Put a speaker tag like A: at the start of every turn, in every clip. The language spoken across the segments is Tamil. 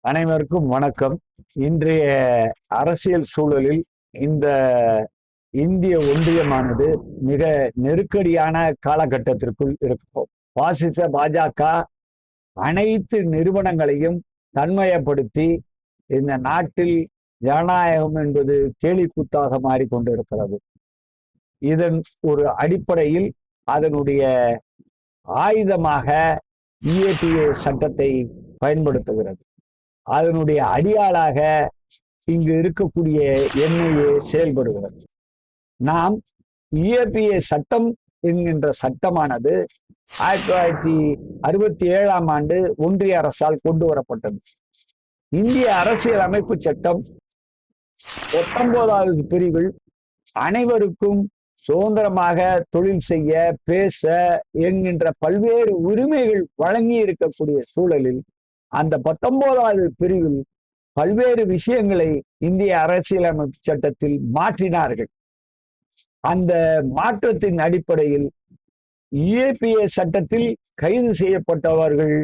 A: அனைவருக்கும் வணக்கம். இன்றைய அரசியல் சூழலில் இந்த இந்திய ஒன்றியமானது மிக நெருக்கடியான காலகட்டத்திற்குள் இருக்கிறோம். பாசிச பாஜக அனைத்து நிறுவனங்களையும் தன்மயப்படுத்தி இந்த நாட்டில் ஜனநாயகம் என்பது கேலிக்கூத்தாக மாறிக்கொண்டிருக்கிறது. இதன் ஒரு அடிப்படையில் அதனுடைய ஆயுதமாக EAPA சட்டத்தை பயன்படுத்துகிறது. அதனுடைய அடியாளாக இங்கு இருக்கக்கூடிய NIA செயல்படுகிறது. நாம் EAPA சட்டம் என்கின்ற சட்டமானது 1967ஆம் ஆண்டு ஒன்றிய அரசால் கொண்டு வரப்பட்டது. இந்திய அரசியல் அமைப்பு சட்டம் 19வது பிரிவில் அனைவருக்கும் சுதந்திரமாக தொழில் செய்ய, பேச என்கின்ற பல்வேறு உரிமைகள் வழங்கி இருக்கக்கூடிய சூழலில் அந்த 19வது பிரிவில் பல்வேறு விஷயங்களை இந்திய அரசியலமைப்பு சட்டத்தில் மாற்றினார்கள். அந்த மாற்றத்தின் அடிப்படையில் EAPA சட்டத்தில் கைது செய்யப்பட்டவர்கள்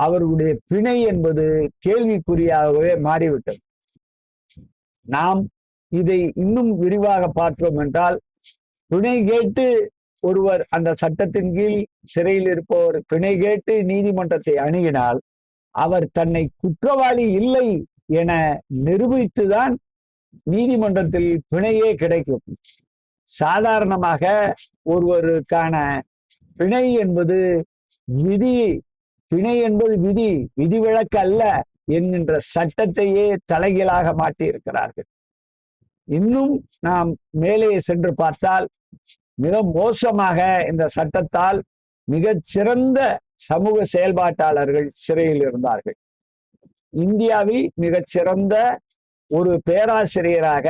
A: அவர்களுடைய பிணை என்பது கேள்விக்குறியாகவே மாறிவிட்டது. நாம் இதை இன்னும் விரிவாக பார்த்தோம் என்றால், பிணை கேட்டு ஒருவர் அந்த சட்டத்தின் கீழ் சிறையில் இருப்பவர் பிணை கேட்டு நீதிமன்றத்தை அணுகினால் அவர் தன்னை குற்றவாளி இல்லை என நிரூபித்துதான் நீதிமன்றத்தில் பிணையே கிடைக்கும். சாதாரணமாக ஒருவருக்கான பிணை என்பது விதி, பிணை என்பது விதி, விதிவிலக்கு அல்ல என்கின்ற சட்டத்தையே தலைகீழாக மாற்றி இருக்கிறார்கள். இன்னும் நாம் மேலே சென்று பார்த்தால் மிக மோசமாக இந்த சட்டத்தால் மிகச்சிறந்த சமூக செயல்பாட்டாளர்கள் சிறையில் இருந்தார்கள். இந்தியாவில் மிகச்சிறந்த ஒரு பேராசிரியராக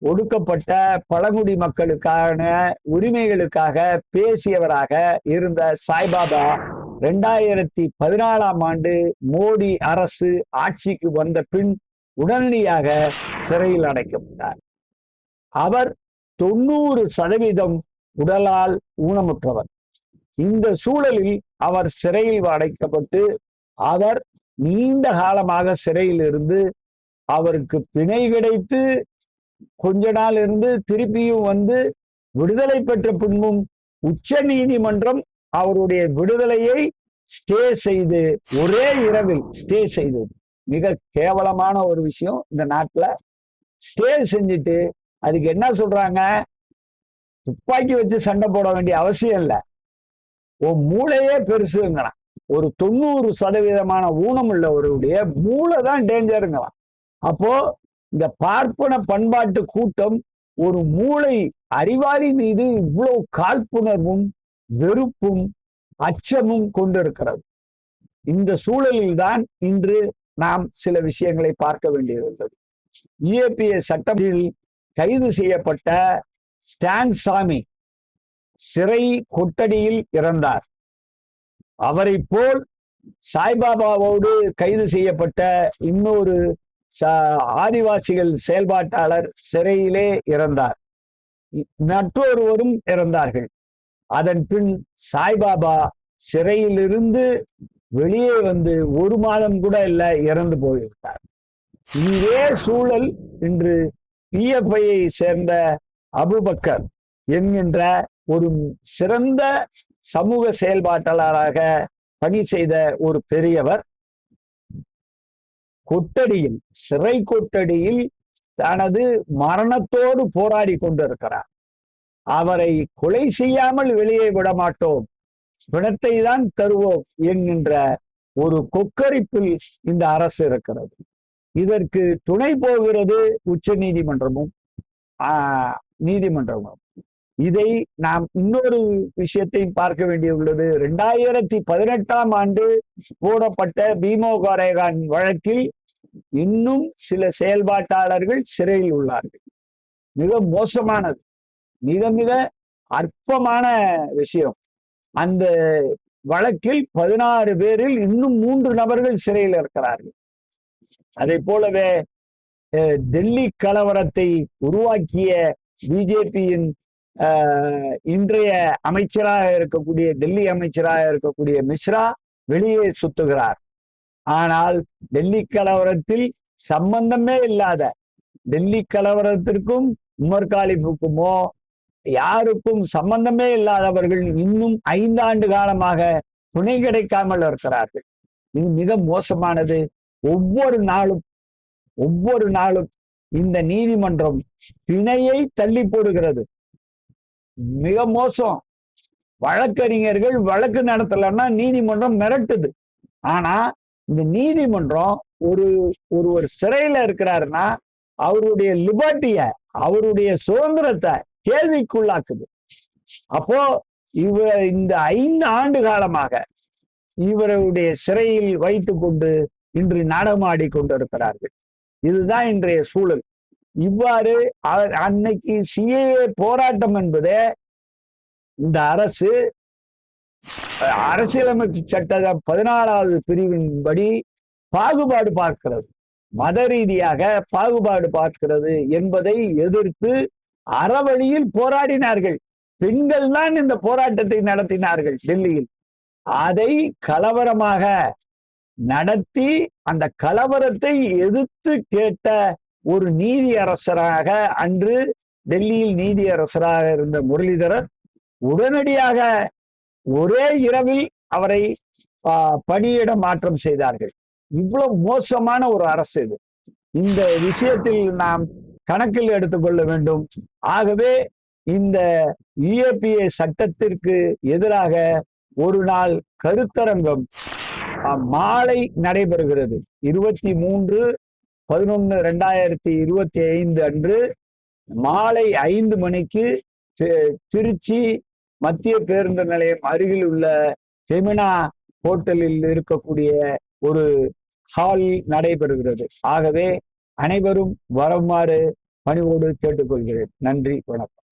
A: ஒடுக்கப்பட்ட பழங்குடி மக்களுக்கான உரிமைகளுக்காக பேசியவராக இருந்த சாய்பாபா 2014ஆம் ஆண்டு மோடி அரசு ஆட்சிக்கு வந்த பின் உடனடியாக சிறையில் அடைக்கப்பட்டார். அவர் 90% உடலால் ஊனமுற்றவர். இந்த சூழலில் அவர் சிறையில் அடைக்கப்பட்டு அவர் நீண்ட காலமாக சிறையில் இருந்து அவருக்கு பிணை கிடைத்து கொஞ்ச நாள் இருந்து திருப்பியும் வந்து விடுதலை பெற்ற பின்பும் உச்ச நீதிமன்றம் அவருடைய விடுதலையை ஸ்டே செய்து ஒரே இரவில் ஸ்டே செய்தது. மிக கேவலமான ஒரு விஷயம். இந்த நாட்டுல ஸ்டே செஞ்சுட்டு அதுக்கு என்ன சொல்றாங்க, துப்பாக்கி வச்சு சண்டை போட வேண்டிய அவசியம் இல்லை, உன் மூளையே பெருசுங்கிறான். ஒரு 90% ஊனம் உள்ளவருடைய மூளை தான் டேஞ்சருங்களாம். அப்போ இந்த பார்ப்பன பண்பாட்டு கூட்டம் ஒரு மூளை அறிவாளி மீது இவ்வளவு காழ்ப்புணர்வும் வெறுப்பும் அச்சமும் கொண்டிருக்கிறது. இந்த சூழலில் தான் இன்று நாம் சில விஷயங்களை பார்க்க வேண்டியிருந்தது. EAPA சட்டத்தில் கைது செய்யப்பட்ட ஸ்டான் சாமி சிறை கொட்டடியில் இறந்தார். அவரை போல் சாய்பாபாவோடு கைது செய்யப்பட்ட இன்னொரு ஆதிவாசிகள் செயல்பாட்டாளர் சிறையிலே இறந்தார். மற்றொருவரும் இறந்தார்கள். அதன் பின் சாய்பாபா சிறையிலிருந்து வெளியே வந்து 1 மாதம் கூட இல்லை, இறந்து போய்விட்டார். இதே சூழல் இன்று PFI சேர்ந்த அபுபக்கர் என்கின்ற ஒரு சிறந்த சமூக செயல்பாட்டாளராக பணி செய்த ஒரு பெரியவர் கொட்டடியில், சிறை கொட்டடியில் தனது மரணத்தோடு போராடி கொண்டிருக்கிறார். அவரை கொலை செய்யாமல் வெளியே விட மாட்டோம், பிணத்தை தான் தருவோம் என்கின்ற ஒரு கொக்கரிப்பில் இந்த அரசு இருக்கிறது. இதற்கு துணை போகிறது உச்ச நீதிமன்றமும் நீதிமன்றமும். இதை நாம் இன்னொரு விஷயத்தையும் பார்க்க வேண்டியுள்ளது. 2018ஆம் ஆண்டு போடப்பட்ட பீமா கோரேகான் வழக்கில் இன்னும் சில செயல்பாட்டாளர்கள் சிறையில் உள்ளார்கள். மிக மோசமானது, மிக மிக அற்பமான விஷயம். அந்த வழக்கில் 16 பேரில் இன்னும் 3 நபர்கள் சிறையில் இருக்கிறார்கள். அதை போலவே டெல்லி கலவரத்தை உருவாக்கிய பிஜேபியின் இன்றைய அமைச்சராக இருக்கக்கூடிய, டெல்லி அமைச்சராக இருக்கக்கூடிய மிஸ்ரா வெளியே சுத்துகிறார். ஆனால் டெல்லி கலவரத்தில் சம்பந்தமே இல்லாத, டெல்லி கலவரத்திற்கும் உமர் காலிஃபுக்குமோ யாருக்கும் சம்பந்தமே இல்லாதவர்கள் இன்னும் 5 ஆண்டு காலமாக துணை கிடைக்காமல் இருக்கிறார்கள். இது மிக மோசமானது. ஒவ்வொரு நாளும் இந்த நீதிமன்றம் பிணையை தள்ளி போடுகிறது. மிக மோசம். வழக்கறிஞர்கள் வழக்கு நடத்தலன்னா நீதிமன்றம் மிரட்டுது. ஆனா இந்த நீதிமன்றம் ஒரு சிறையில இருக்கிறாருன்னா அவருடைய லிபர்ட்டிய, அவருடைய சுதந்திரத்தை கேள்விக்குள்ளாக்குது. அப்போ இந்த 5 ஆண்டு காலமாக இவருடைய சிறையில் வைத்துக் கொண்டு இன்று நாடகமாடி கொண்டிருக்கிறார்கள். இதுதான் இன்றைய சூழல். இவ்வாறு அன்னைக்கு சிஏஏ போராட்டம் என்பதே இந்த அரசு அரசியலமைப்பு சட்ட 14வது பிரிவின்படி பாகுபாடு பார்க்கிறது, மத ரீதியாக பாகுபாடு பார்க்கிறது என்பதை எதிர்த்து அறவழியில் போராடினார்கள். பெண்கள் தான் இந்த போராட்டத்தை நடத்தினார்கள் டெல்லியில். அதை கலவரமாக நடத்தி அந்த கலவரத்தை எதிர்த்து கேட்ட ஒரு நீதி அரசராக அன்று டெல்லியில் நீதி அரசராக இருந்த முரளிதரன் உடனடியாக ஒரே இரவில் அவரை பணியிட மாற்றம் செய்தார்கள். இவ்வளவு மோசமான ஒரு அரசு இது. இந்த விஷயத்தில் நாம் கணக்கில் எடுத்துக்கொள்ள வேண்டும். ஆகவே இந்த UAPA சட்டத்திற்கு எதிராக ஒரு நாள் கருத்தரங்கம் மாலை நடைபெறுகிறது. 23/11/2025 அன்று மாலை 5 மணிக்கு திருச்சி மத்திய பேருந்து நிலையம் அருகில் உள்ள ஃபெமினா ஹோட்டலில் இருக்கக்கூடிய ஒரு ஹால் நடைபெறுகிறது. ஆகவே அனைவரும் வருமாறு பணிவோடு கேட்டுக்கொள்கிறேன். நன்றி, வணக்கம்.